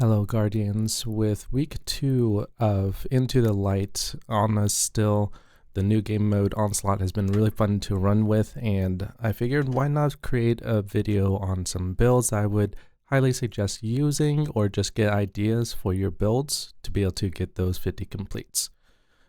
Hello Guardians, with week 2 of Into the Light on us still, the new game mode Onslaught has been really fun to run with, and I figured why not create a video on some builds I would highly suggest using, or just get ideas for your builds to be able to get those 50 completes.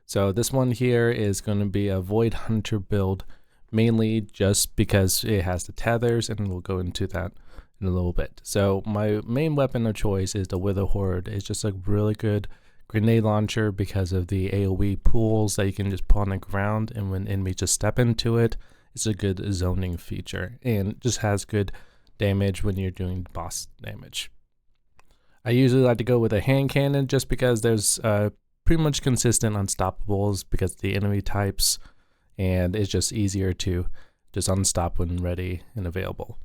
So this one here is going to be a Void Hunter build, mainly just because it has the tethers, and we'll go into that in a little bit. So my main weapon of choice is the Wither Horde. It's just a really good grenade launcher because of the AoE pools that you can just put on the ground, and when enemies just step into it, it's a good zoning feature and just has good damage when you're doing boss damage. I usually like to go with a hand cannon just because there's pretty much consistent unstoppables because of the enemy types, and it's just easier to just unstop when ready and available.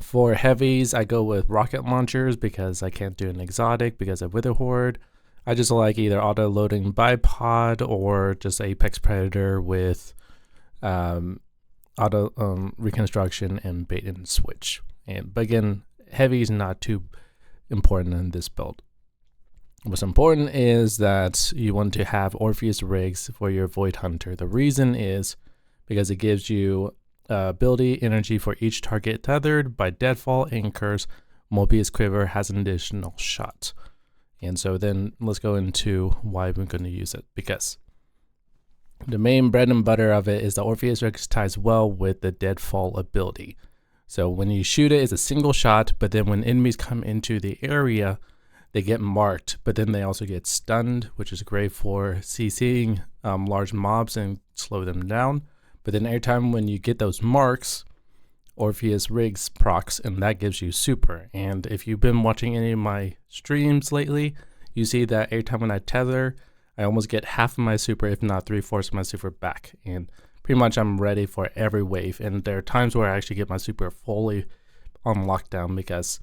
For heavies, I go with rocket launchers because I can't do an exotic because of Wither Horde. I just like either auto-loading bipod or just Apex Predator with auto reconstruction and bait and switch. But again, heavy is not too important in this build. What's important is that you want to have Orpheus rigs for your Void Hunter. The reason is because it gives you ability energy for each target tethered by deadfall anchors. Mobius Quiver has an additional shot. And so then let's go into why we're going to use it, because the main bread and butter of it is the Orpheus Rex ties well with the deadfall ability. So when you shoot it, it's a single shot, but then when enemies come into the area, they get marked, but then they also get stunned, which is great for CCing large mobs and slow them down. But then every time when you get those marks, Orpheus rigs procs, and that gives you super. And if you've been watching any of my streams lately, you see that every time when I tether, I almost get half of my super, if not 3/4 of my super back. And pretty much I'm ready for every wave. And there are times where I actually get my super fully on lockdown because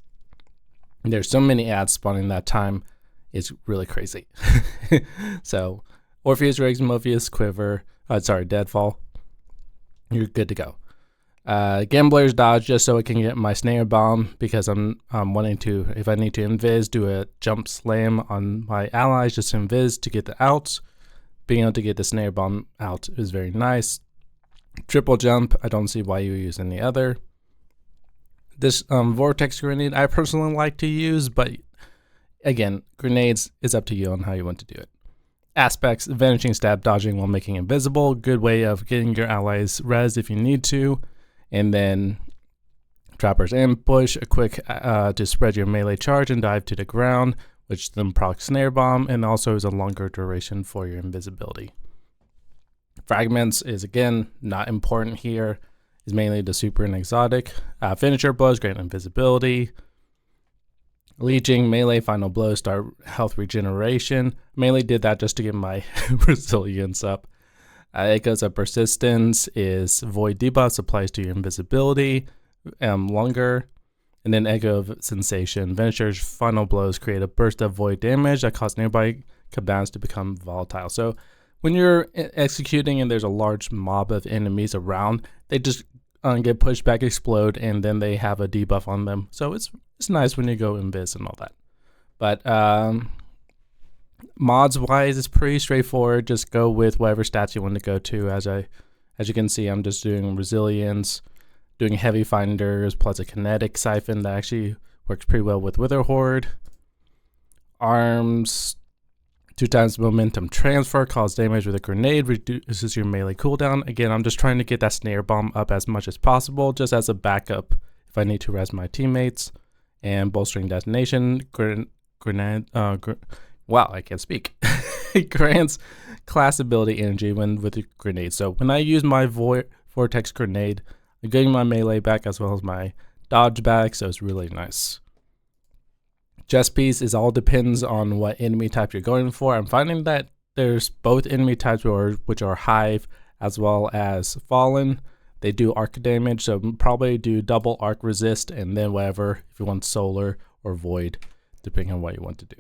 there's so many ads spawning that time. It's really crazy. So Orpheus rigs, Mobius Quiver, deadfall. You're good to go. Gambler's dodge, just so I can get my snare bomb, because I'm wanting to, if I need to invis, do a jump slam on my allies, just invis to get the outs. Being able to get the snare bomb out is very nice. Triple jump, I don't see why you use any other. This vortex grenade I personally like to use, but again, grenades is up to you on how you want to do it. Aspects, vanishing stab, dodging while making invisible, good way of getting your allies res if you need to. And then Trapper's ambush, a quick to spread your melee charge and dive to the ground, which then procs snare bomb, and also is a longer duration for your invisibility. Fragments is again not important here, is mainly the super and exotic. Finisher blows, great invisibility. Leeching, melee, final blow, start health regeneration. Mainly did that just to get my resilience up. Echoes of persistence is void debuffs, applies to your invisibility, longer. And then echo of sensation. Finisher's final blows create a burst of void damage that causes nearby combatants to become volatile. So when you're executing and there's a large mob of enemies around, they just get pushed back, explode, and then they have a debuff on them. So it's nice when you go invis and all that. But mods wise, it's pretty straightforward. Just go with whatever stats you want to go to. As you can see, I'm just doing resilience, doing heavy finders, plus a kinetic siphon that actually works pretty well with Wither Horde. Arms, 2 times momentum transfer, cause damage with a grenade, reduces your melee cooldown. Again, I'm just trying to get that snare bomb up as much as possible, just as a backup if I need to res my teammates. And bolstering detonation, wow, I can't speak. It grants class ability energy when with a grenade. So when I use my vortex grenade, I'm getting my melee back as well as my dodge back, so it's really nice. Chest piece is all depends on what enemy type you're going for. I'm finding that there's both enemy types which are Hive as well as Fallen. They do arc damage, so probably do double arc resist, and then whatever if you want solar or void, depending on what you want to do.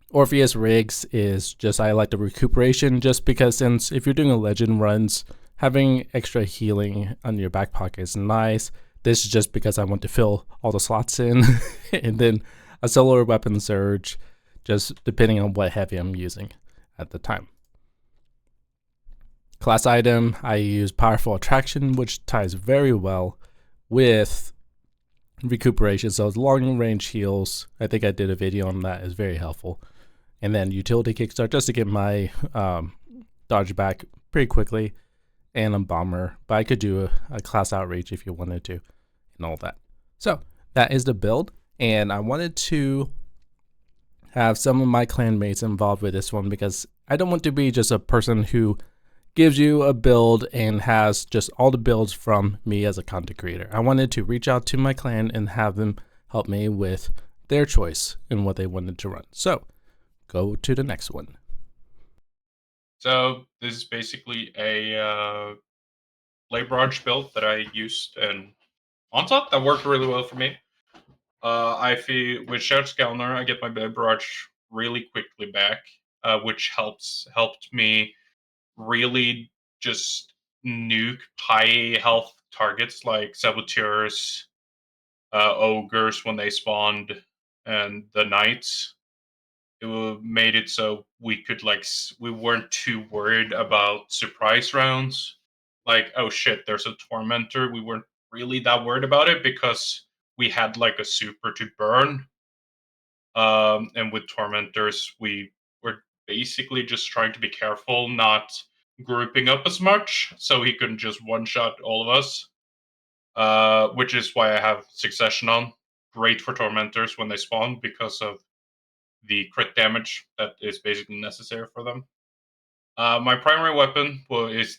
Orpheus rigs is just, I like the recuperation, just because since if you're doing a legend runs, having extra healing on your back pocket is nice. This is just because I want to fill all the slots in, and then a solar weapon surge, just depending on what heavy I'm using at the time. Class item, I use Powerful Attraction, which ties very well with recuperation. So long range heals, I think I did a video on that, is very helpful. And then Utility Kickstart, just to get my dodge back pretty quickly, and a Bomber. But I could do a Class Outreach if you wanted to, and all that. So that is the build, and I wanted to have some of my clanmates involved with this one because I don't want to be just a person who gives you a build and has just all the builds from me as a content creator. I wanted to reach out to my clan and have them help me with their choice in what they wanted to run. So go to the next one. So this is basically a Blade Barrage build that I used in Onslaught that worked really well for me. I feel with Shout Skelner, I get my Blade Barrage really quickly back, which helped me really just nuke high health targets like saboteurs, ogres when they spawned, and the knights. It made it so we could we weren't too worried about surprise rounds. Like, oh shit, there's a tormentor. We weren't really that worried about it because we had like a super to burn. And with tormentors, we were basically just trying to be careful, not grouping up as much, so he couldn't just one shot all of us. Which is why I have Succession on. Great for tormentors when they spawn because of the crit damage that is basically necessary for them. My primary weapon is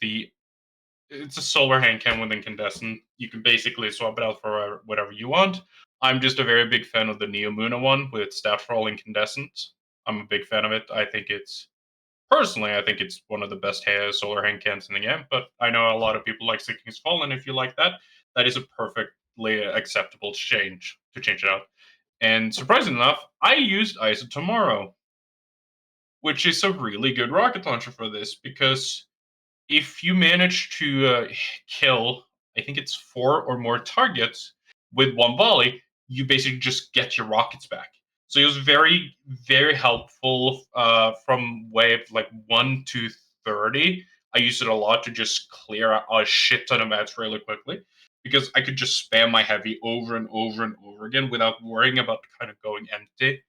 it's a solar hand cannon with incandescent. You can basically swap it out for whatever you want. I'm just a very big fan of the Neo Muna one with stat for all incandescent. I'm a big fan of it. I think it's one of the best solar hand cannons in the game. But I know a lot of people like Seeking's Fall, and if you like that, that is a perfectly acceptable change to change it out. And surprisingly enough, I used Eyes of Tomorrow, which is a really good rocket launcher for this because if you manage to kill, I think it's 4 or more targets with one volley, you basically just get your rockets back. So it was very, very helpful from wave like 1 to 30. I used it a lot to just clear out a shit ton of mats really quickly because I could just spam my heavy over and over and over again without worrying about kind of going empty.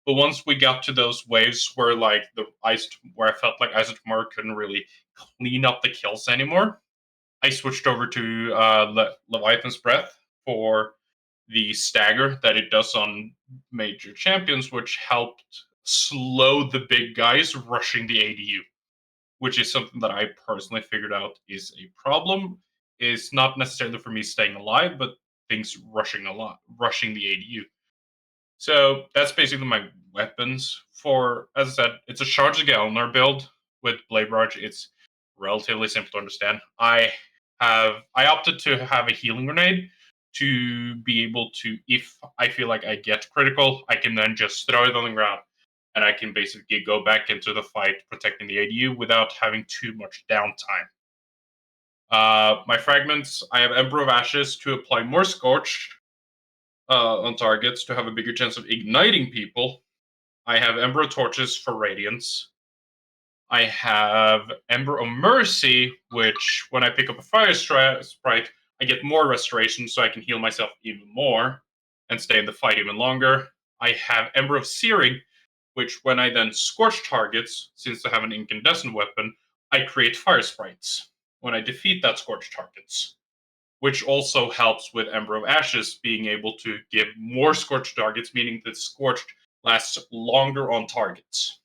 But once we got to those waves where where I felt like Eyes of Tomorrow couldn't really clean up the kills anymore, I switched over to Leviathan's Breath for the stagger that it does on major champions, which helped slow the big guys rushing the ADU, which is something that I personally figured out is a problem. Is not necessarily for me staying alive, but things rushing the ADU. So that's basically my weapons. As I said, it's a Charge the Gelner build with Blade Barrage. It's relatively simple to understand. I opted to have a healing grenade to be able to, if I feel like I get critical, I can then just throw it on the ground and I can basically go back into the fight protecting the ADU without having too much downtime. My fragments, I have Emperor of Ashes to apply more Scorch on targets to have a bigger chance of igniting people. I have Ember of Torches for Radiance. I have Ember of Mercy, which when I pick up a Fire Sprite, I get more restoration so I can heal myself even more and stay in the fight even longer. I have Ember of Searing, which when I then scorch targets, since I have an incandescent weapon, I create Fire Sprites when I defeat that scorch targets, which also helps with Ember of Ashes being able to give more scorched targets, meaning that scorched lasts longer on targets,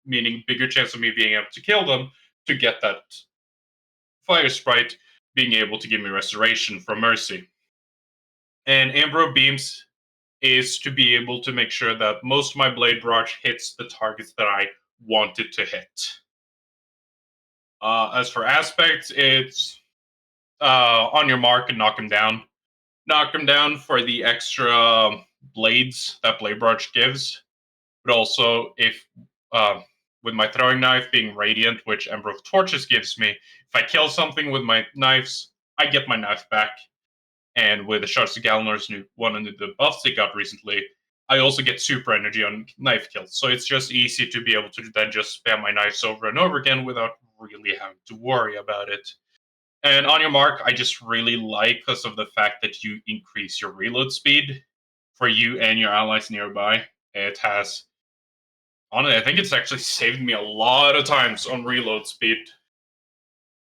meaning bigger chance of me being able to kill them to get that fire sprite being able to give me restoration from Mercy. And Ember of Beams is to be able to make sure that most of my Blade Barrage hits the targets that I want it to hit. As for aspects, it's on your mark and knock him down. Knock him down for the extra blades that Blade Barrage gives, but also if with my throwing knife being radiant, which Ember of Torches gives me, if I kill something with my knives, I get my knife back. And with the Shards of Galnor's new one and the buffs they got recently, I also get super energy on knife kills. So it's just easy to be able to then just spam my knives over and over again without really having to worry about it. And on your mark, I just really like because of the fact that you increase your reload speed for you and your allies nearby. It has, honestly, I think it's actually saved me a lot of times on reload speed.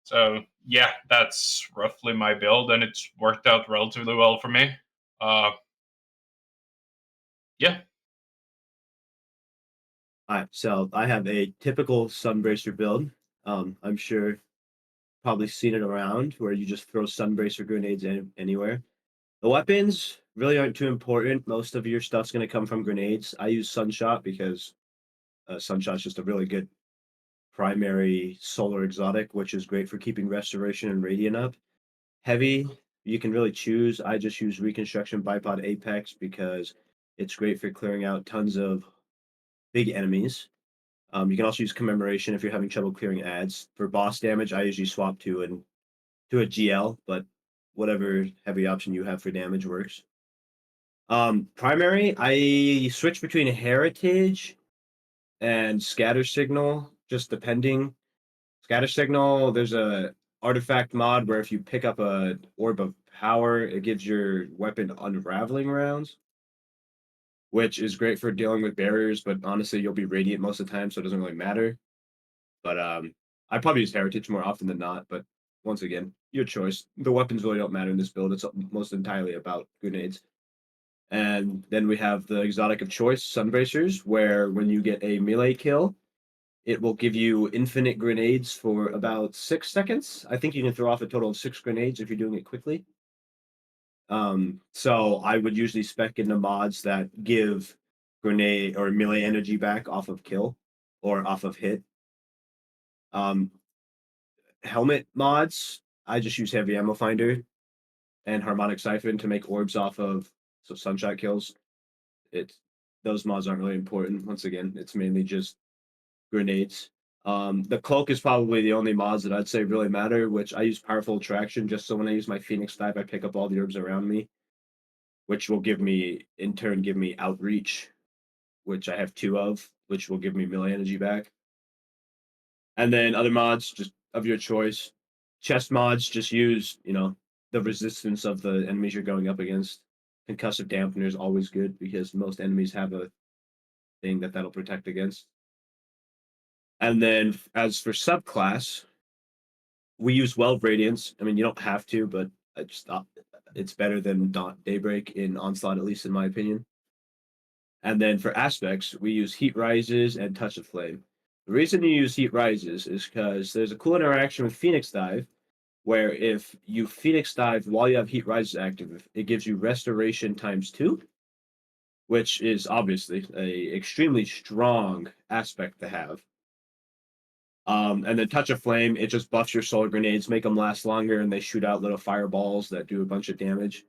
So yeah, that's roughly my build, and it's worked out relatively well for me. Uh, yeah. All right, so I have a typical Sunbracer build. I'm sure probably seen it around where you just throw Sunbracer grenades anywhere. The weapons really aren't too important. Most of your stuff's going to come from grenades. I use Sunshot because Sunshot's just a really good primary solar exotic, which is great for keeping restoration and radiant up. Heavy, you can really choose. I just use Reconstruction Bipod Apex because it's great for clearing out tons of big enemies. You can also use Commemoration if you're having trouble clearing ads. For boss damage, I usually swap to a GL, but whatever heavy option you have for damage works. Primary, I switch between Heritage and Scatter Signal, just depending. Scatter Signal, there's a artifact mod where if you pick up a orb of power, it gives your weapon unraveling rounds, which is great for dealing with barriers, but honestly, you'll be radiant most of the time, so it doesn't really matter. But I probably use Heritage more often than not, but once again, your choice. The weapons really don't matter in this build. It's most entirely about grenades. And then we have the exotic of choice, Sunbracers, where when you get a melee kill, it will give you infinite grenades for about 6 seconds. I think you can throw off a total of 6 grenades if you're doing it quickly. So I would usually spec into mods that give grenade or melee energy back off of kill or off of hit. Helmet mods, I just use heavy ammo finder and harmonic siphon to make orbs off of sunshot kills. It's those mods aren't really important. Once again, it's mainly just grenades. The cloak is probably the only mods that I'd say really matter, which I use powerful attraction just so when I use my Phoenix dive, I pick up all the herbs around me, which will give me in turn give me outreach, which I have 2 of, which will give me melee energy back. And then other mods just of your choice. Chest mods just use, the resistance of the enemies you're going up against. Concussive dampener is always good because most enemies have a thing that'll protect against. And then as for subclass, we use Weld Radiance. I mean, you don't have to, but I just thought it's better than Daybreak in Onslaught, at least in my opinion. And then for aspects, we use Heat Rises and Touch of Flame. The reason you use Heat Rises is because there's a cool interaction with Phoenix Dive, where if you Phoenix Dive while you have Heat Rises active, it gives you Restoration ×2, which is obviously a extremely strong aspect to have. And then Touch of Flame, it just buffs your solar grenades, make them last longer, and they shoot out little fireballs that do a bunch of damage.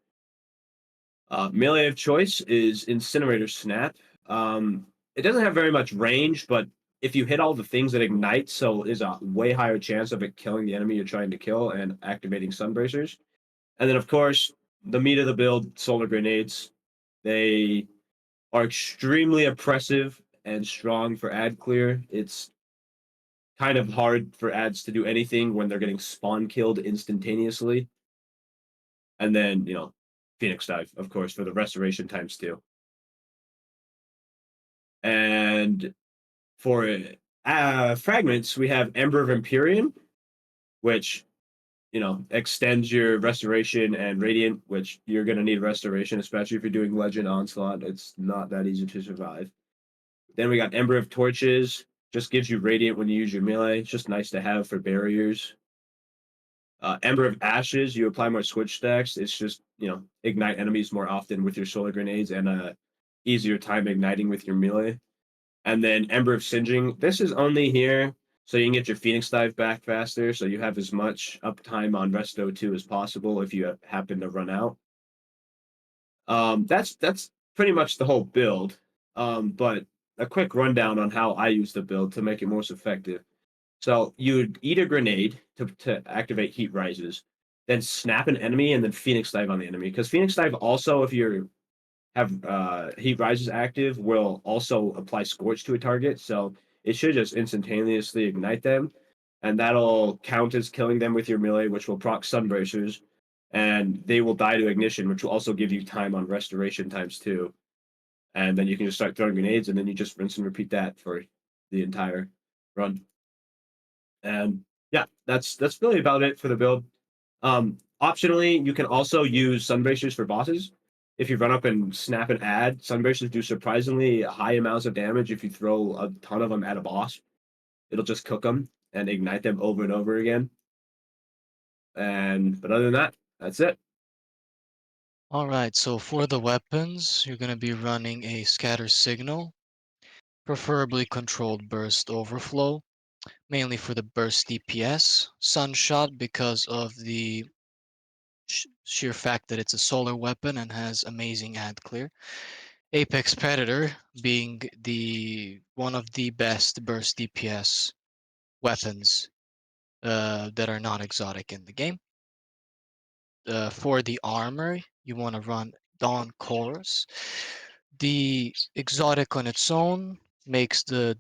Melee of choice is Incinerator Snap. It doesn't have very much range, but if you hit all the things that ignite, so there's a way higher chance of it killing the enemy you're trying to kill and activating Sunbracers. And then, of course, the meat of the build, solar grenades. They are extremely oppressive and strong for ad clear. It's kind of hard for ads to do anything when they're getting spawn killed instantaneously. And then, Phoenix Dive, of course, for the restoration ×2. And for fragments, we have Ember of Empyrean, which, extends your restoration and radiant, which you're going to need restoration, especially if you're doing Legend Onslaught. It's not that easy to survive. Then we got Ember of Torches, just gives you radiant when you use your melee. It's just nice to have for barriers. Ember of Ashes, you apply more switch stacks. It's just, ignite enemies more often with your solar grenades and easier time igniting with your melee. And then Ember of Singeing. This is only here so you can get your Phoenix Dive back faster, so you have as much uptime on Resto 2 as possible if you happen to run out. That's pretty much the whole build. But a quick rundown on how I use the build to make it most effective. So you'd eat a grenade to activate Heat Rises. then snap an enemy, and then Phoenix Dive on the enemy. Because Phoenix Dive also, if you have Heat Rises active, will also apply Scorch to a target. So it should just instantaneously ignite them, and that'll count as killing them with your melee, which will proc Sunbracers, and they will die to ignition, which will also give you time on restoration ×2. And then you can just start throwing grenades, and then you just rinse and repeat that for the entire run. And yeah, that's really about it for the build. Optionally, you can also use Sunbracers for bosses. If you run up and snap an ad, Sunbracers do surprisingly high amounts of damage if you throw a ton of them at a boss. It'll just cook them and ignite them over and over again. But other than that, that's it. All right, so for the weapons, you're going to be running a scatter signal, preferably controlled burst overflow, mainly for the burst DPS, sunshot because of the sheer fact that it's a solar weapon and has amazing ad clear. Apex Predator being the one of the best burst DPS weapons that are not exotic in the game. For the armor, you want to run Dawn Chorus. The exotic on its own makes the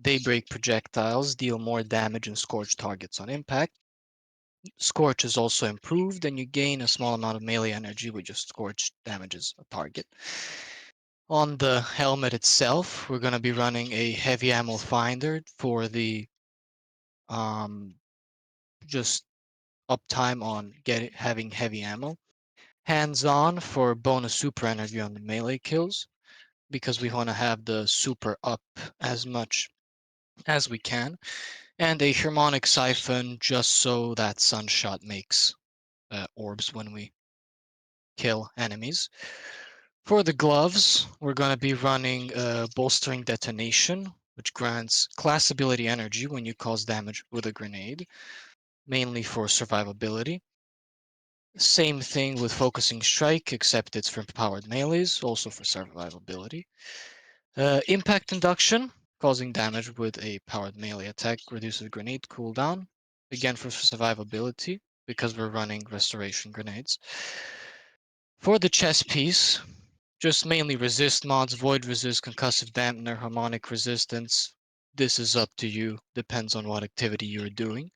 Daybreak projectiles deal more damage and scorch targets on impact. Scorch is also improved, and you gain a small amount of melee energy with just scorch damages a target. On the helmet itself, we're going to be running a heavy ammo finder for the just uptime on having heavy ammo. Hands-on for bonus super energy on the melee kills, because we want to have the super up as much as we can. And a harmonic siphon just so that sunshot makes orbs when we kill enemies. For the gloves, we're going to be running bolstering detonation, which grants class ability energy when you cause damage with a grenade, mainly for survivability. Same thing with focusing strike, except it's for powered melees, also for survivability. Impact induction, causing damage with a powered melee attack, reduces grenade cooldown, again for survivability, because we're running restoration grenades. For the chest piece, just mainly resist mods, void resist, concussive dampener, harmonic resistance. This is up to you, depends on what activity you're doing.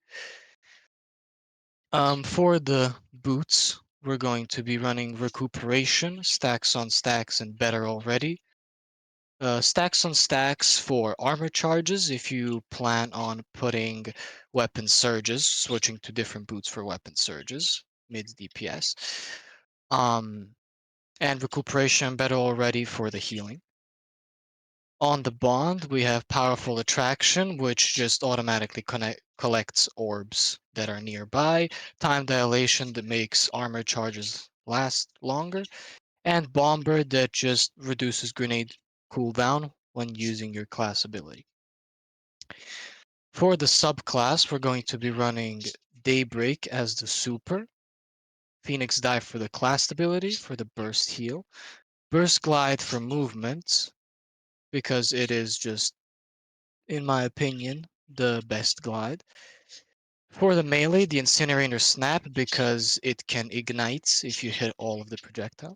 For the boots, we're going to be running recuperation, stacks on stacks, and better already. Stacks on stacks for armor charges if you plan on putting weapon surges, switching to different boots for weapon surges, mid DPS. And recuperation better already for the healing. On the bond, we have powerful attraction, which just automatically collects orbs that are nearby, time dilation that makes armor charges last longer, and bomber that just reduces grenade cooldown when using your class ability. For the subclass, we're going to be running Daybreak as the super, Phoenix Dive for the class ability for the burst heal, Burst Glide for movement, because it is just, in my opinion, the best glide. For the melee, the Incinerator Snap, because it can ignite if you hit all of the projectile.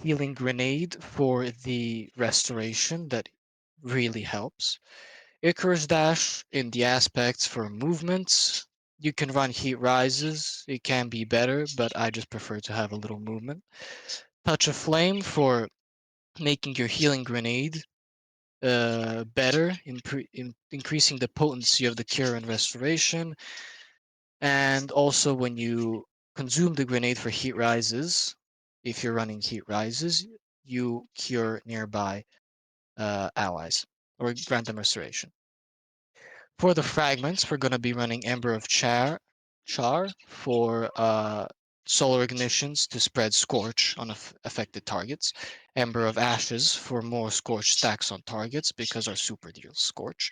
Healing Grenade for the restoration, that really helps. Icarus Dash in the aspects for movements. You can run Heat Rises, it can be better, but I just prefer to have a little movement. Touch of Flame for making your healing grenade better, increasing the potency of the cure and restoration. And also when you consume the grenade for Heat Rises, if you're running Heat Rises, you cure nearby allies or grant them restoration. For the fragments, we're going to be running Ember of Char for solar ignitions to spread scorch on affected targets. Ember of Ashes for more scorch stacks on targets because our super deals scorch.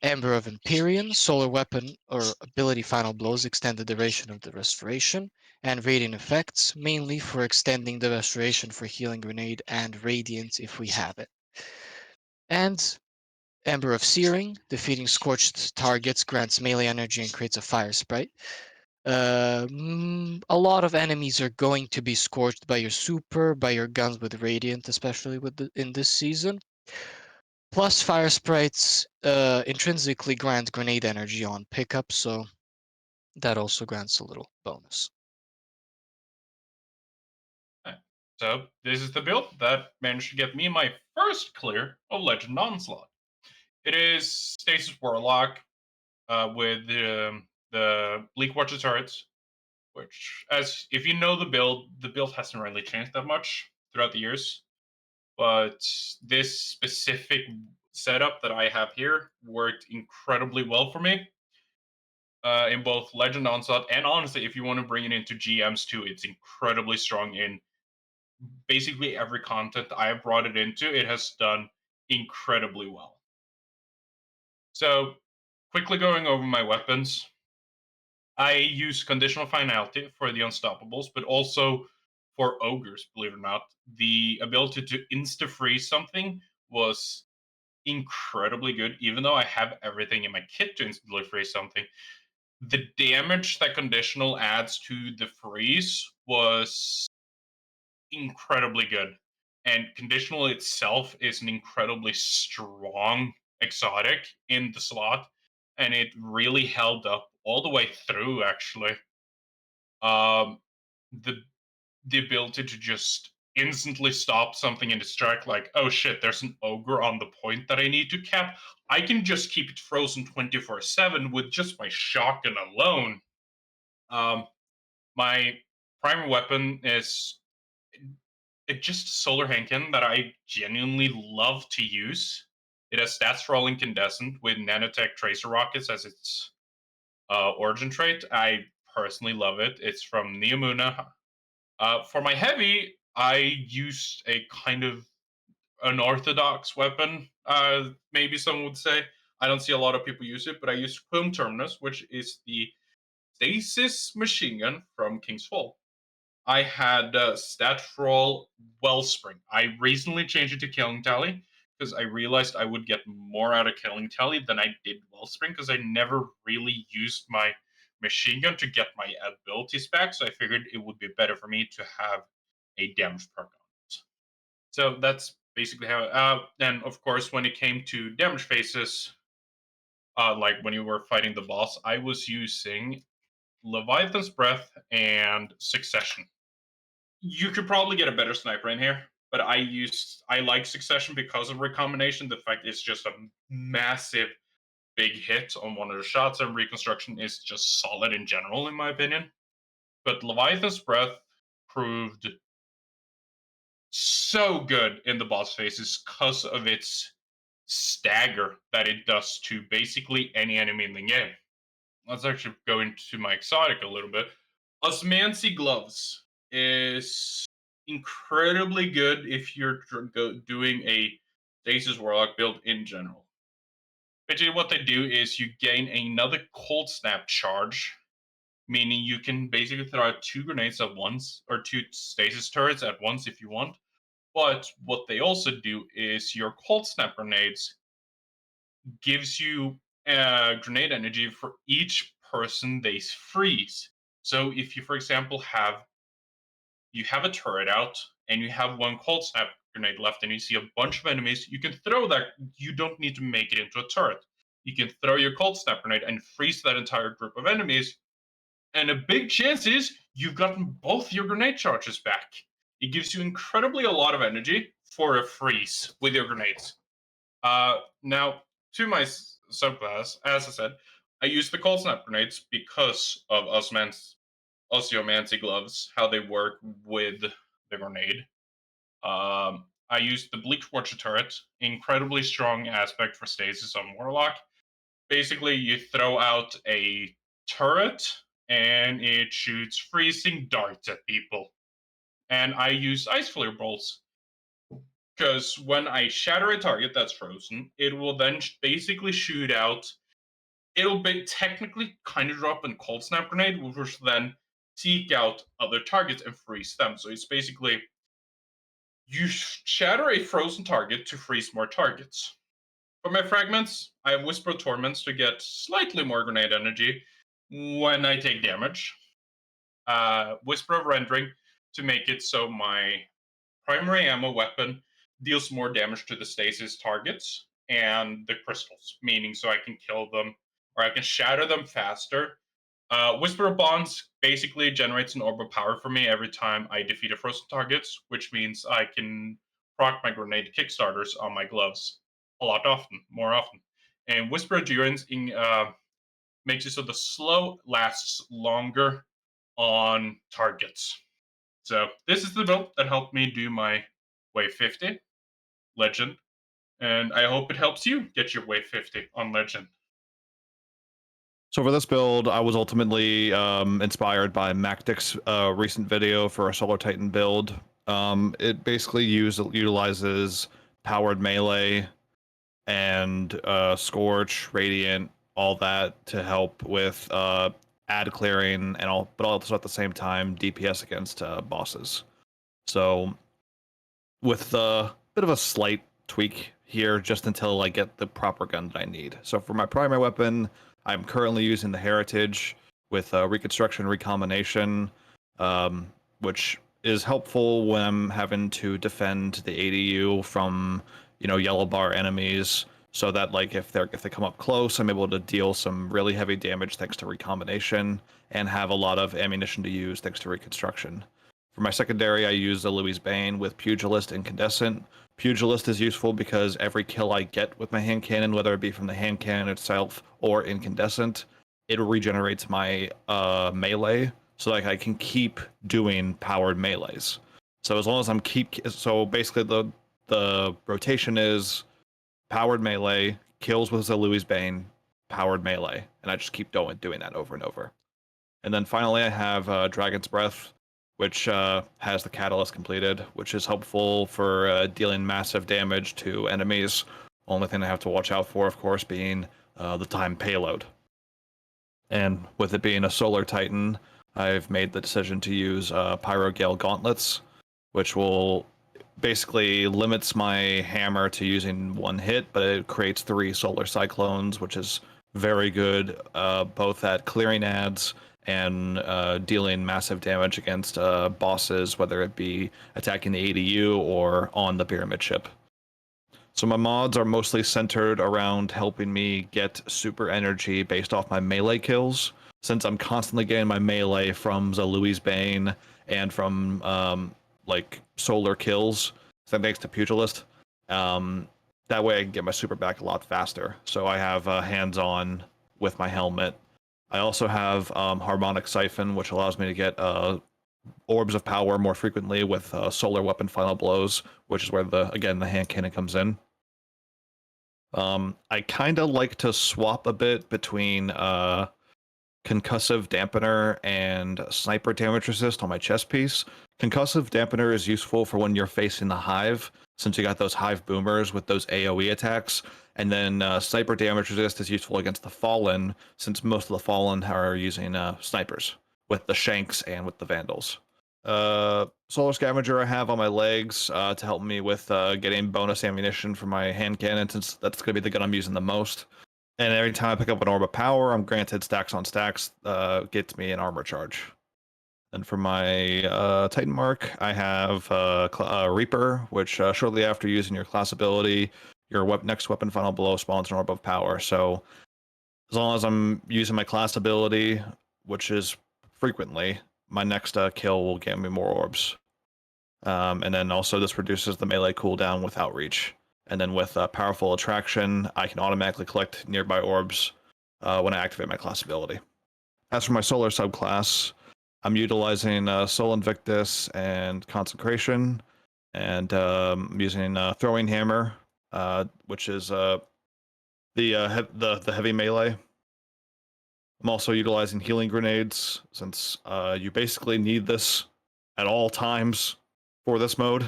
Ember of Empyrean, solar weapon or ability final blows extend the duration of the restoration. And Radiant effects, mainly for extending the restoration for healing grenade and radiant if we have it. And Ember of Searing, defeating scorched targets grants melee energy and creates a fire sprite. A lot of enemies are going to be scorched by your super, by your guns with radiant, especially in this season. Plus, fire sprites intrinsically grant grenade energy on pickup, so that also grants a little bonus. So this is the build that managed to get me my first clear of Legend Onslaught. It is Stasis Warlock with the Bleak Watcher turrets, which, as if you know the build hasn't really changed that much throughout the years. But this specific setup that I have here worked incredibly well for me in both Legend Onslaught, and honestly, if you want to bring it into GMs too, it's incredibly strong in basically every content I have brought it into. It has done incredibly well. So, quickly going over my weapons, I use conditional finality for the unstoppables, but also for ogres, believe it or not. The ability to insta freeze something was incredibly good, even though I have everything in my kit to instantly freeze something. The damage that conditional adds to the freeze was incredibly good. And conditional itself is an incredibly strong exotic in the slot, and it really held up all the way through, actually. Um, the the ability to just instantly stop something and distract, like, oh shit, there's an ogre on the point that I need to cap. I can just keep it frozen 24/7 with just my shotgun alone. Um, my primary weapon is just Solar Hankin that I genuinely love to use. It has stats for all incandescent with nanotech tracer rockets as its origin trait. I personally love it. It's from Neomuna. For my heavy, I used a kind of unorthodox weapon, maybe some would say. I don't see a lot of people use it, but I use Quilm Terminus, which is the Stasis machine gun from King's Fall. I had stat roll Wellspring. I recently changed it to Killing Tally because I realized I would get more out of Killing Tally than I did Wellspring because I never really used my machine gun to get my abilities back. So I figured it would be better for me to have a damage perk on it. So that's basically how. And of course, when it came to damage phases, like when you were fighting the boss, I was using Leviathan's Breath and Succession. You could probably get a better sniper in here, but I like Succession because of recombination. The fact it's just a massive big hit on one of the shots, and Reconstruction is just solid in general, in my opinion. But Leviathan's Breath proved so good in the boss phases because of its stagger that it does to basically any enemy in the game. Let's actually go into my exotic a little bit. Osmancy Gloves is incredibly good if you're doing a Stasis Warlock build in general. Basically, what they do is you gain another Cold Snap charge, meaning you can basically throw out 2 grenades at once, or 2 Stasis turrets at once if you want. But what they also do is your Cold Snap grenades gives you grenade energy for each person they freeze. So if you, for example, have a turret out and you have 1 cold snap grenade left and you see a bunch of enemies, you can throw that. You don't need to make it into a turret. You can throw your cold snap grenade and freeze that entire group of enemies. And a big chance is you've gotten both your grenade charges back. It gives you incredibly a lot of energy for a freeze with your grenades. Now, to my subclass, as I said, I use the cold snap grenades because of Osteomancy gloves, how they work with the grenade. I used the Bleak Watcher turret, incredibly strong aspect for stasis on Warlock. Basically, you throw out a turret and it shoots freezing darts at people. And I use Ice Flare Bolts because when I shatter a target that's frozen, it will then basically shoot out. It'll be technically kind of drop a cold snap grenade, which will then seek out other targets and freeze them. So it's basically you shatter a frozen target to freeze more targets. For my fragments, I have Whisper Torments to get slightly more grenade energy. when I take damage. Whisper of Rendering to make it so my primary ammo weapon deals more damage to the stasis targets and the crystals, meaning so I can kill them or I can shatter them faster. Whisper of Bonds basically generates an orb of power for me every time I defeat a frozen targets, which means I can proc my grenade kickstarters on my gloves a lot more often. And Whisper Endurance makes it so the slow lasts longer on targets. So this is the build that helped me do my wave 50 legend, and I hope it helps you get your wave 50 on legend. So for this build, I was ultimately inspired by MacDick's recent video for a Solar Titan build. It basically utilizes powered melee and Scorch, Radiant, all that to help with ad clearing and all, but also at the same time DPS against bosses. So with a bit of a slight tweak here, just until I get the proper gun that I need. So for my primary weapon, I'm currently using the Heritage with Reconstruction Recombination, which is helpful when I'm having to defend the ADU from, yellow bar enemies, so that like if they come up close, I'm able to deal some really heavy damage thanks to Recombination and have a lot of ammunition to use thanks to Reconstruction. For my secondary, I use the Louis Bane with Pugilist and Incandescent. Pugilist is useful because every kill I get with my hand cannon, whether it be from the hand cannon itself or Incandescent, it regenerates my melee, so like I can keep doing powered melees. So as long as so basically the rotation is powered melee, kills with the Louis Bane, powered melee, and I just keep doing that over and over. And then finally, I have Dragon's Breath, which has the Catalyst completed, which is helpful for dealing massive damage to enemies. Only thing I have to watch out for, of course, being the time payload. And with it being a Solar Titan, I've made the decision to use Pyrogale Gauntlets, which will basically limits my hammer to using one hit, but it creates 3 Solar Cyclones, which is very good, both at clearing ads and dealing massive damage against bosses, whether it be attacking the ADU or on the pyramid ship. So my mods are mostly centered around helping me get super energy based off my melee kills, since I'm constantly getting my melee from the Louis Bane and from like solar kills, thanks to Pugilist. That way I can get my super back a lot faster. So I have hands-on with my helmet. I also have Harmonic Siphon, which allows me to get orbs of power more frequently with solar weapon final blows, which is where the hand cannon comes in. I kind of like to swap a bit between Concussive Dampener and Sniper Damage Resist on my chest piece. Concussive Dampener is useful for when you're facing the Hive, since you got those Hive Boomers with those AoE attacks. And then Sniper Damage Resist is useful against the Fallen, since most of the Fallen are using snipers with the Shanks and with the Vandals. Solar Scavenger I have on my legs to help me with getting bonus ammunition for my hand cannon, since that's going to be the gun I'm using the most. And every time I pick up an Orb of Power, I'm granted stacks on stacks, gets me an armor charge. And for my Titan Mark, I have Reaper, which shortly after using your class ability, your next weapon final blow spawns an Orb of Power. So as long as I'm using my class ability, which is frequently, my next kill will get me more orbs. And then also this reduces the melee cooldown with Outreach. And then with Powerful Attraction, I can automatically collect nearby orbs when I activate my class ability. As for my Solar subclass, I'm utilizing Soul Invictus and Consecration, and using Throwing Hammer, which is the heavy melee. I'm also utilizing Healing Grenades, since you basically need this at all times for this mode.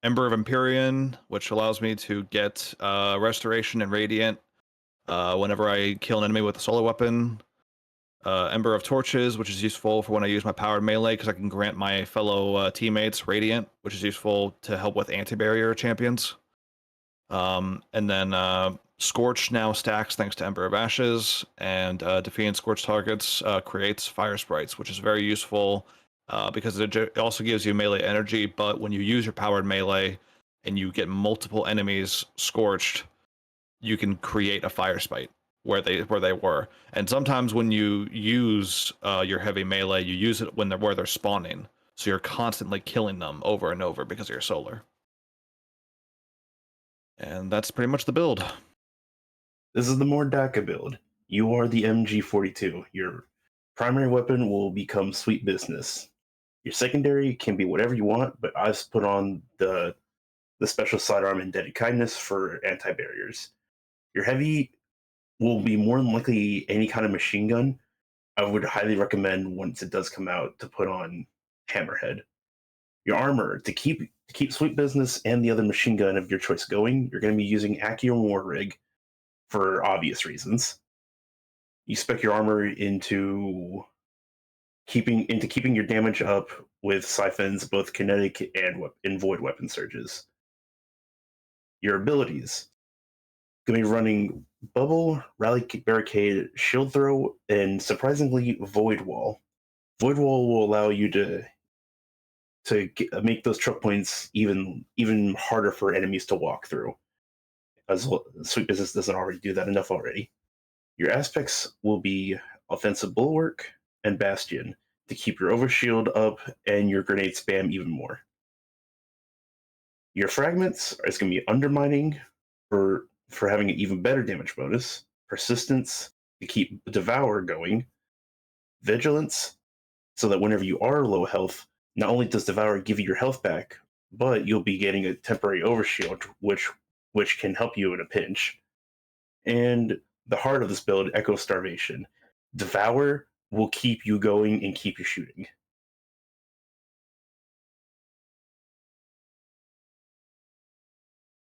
Ember of Empyrean, which allows me to get Restoration and Radiant whenever I kill an enemy with a solar weapon. Ember of Torches, which is useful for when I use my powered melee, because I can grant my fellow teammates Radiant, which is useful to help with anti-barrier champions. And then Scorch now stacks thanks to Ember of Ashes, and defeating Scorch targets creates Fire Sprites, which is very useful because it also gives you melee energy, but when you use your powered melee and you get multiple enemies scorched, you can create a Fire Sprite where they were. And sometimes when you use your heavy melee, you use it when where they're spawning, so you're constantly killing them over and over because of your solar. And that's pretty much the build. This is the Mordaka build. You are the MG42. Your primary weapon will become Sweet Business. Your secondary can be whatever you want, but I've put on the special sidearm Indebted Kindness for anti-barriers. Your heavy will be more than likely any kind of machine gun. I would highly recommend, once it does come out, to put on Hammerhead. Your armor, to keep Sweet Business and the other machine gun of your choice going, you're going to be using Accio War Rig for obvious reasons. You spec your armor into keeping your damage up with siphons, both kinetic and void weapon surges. Your abilities, going to be running Bubble, Rally Barricade, Shield Throw, and surprisingly Void Wall. Void Wall will allow you to make those choke points even harder for enemies to walk through, as Sweet Business doesn't already do that enough already. Your aspects will be Offensive Bulwark and Bastion to keep your overshield up and your grenade spam even more. Your fragments is going to be Undermining for having an even better damage bonus, Persistence to keep Devour going, Vigilance so that whenever you are low health, not only does Devour give you your health back, but you'll be getting a temporary overshield, which can help you in a pinch. And the heart of this build, Echo Starvation. Devour will keep you going and keep you shooting.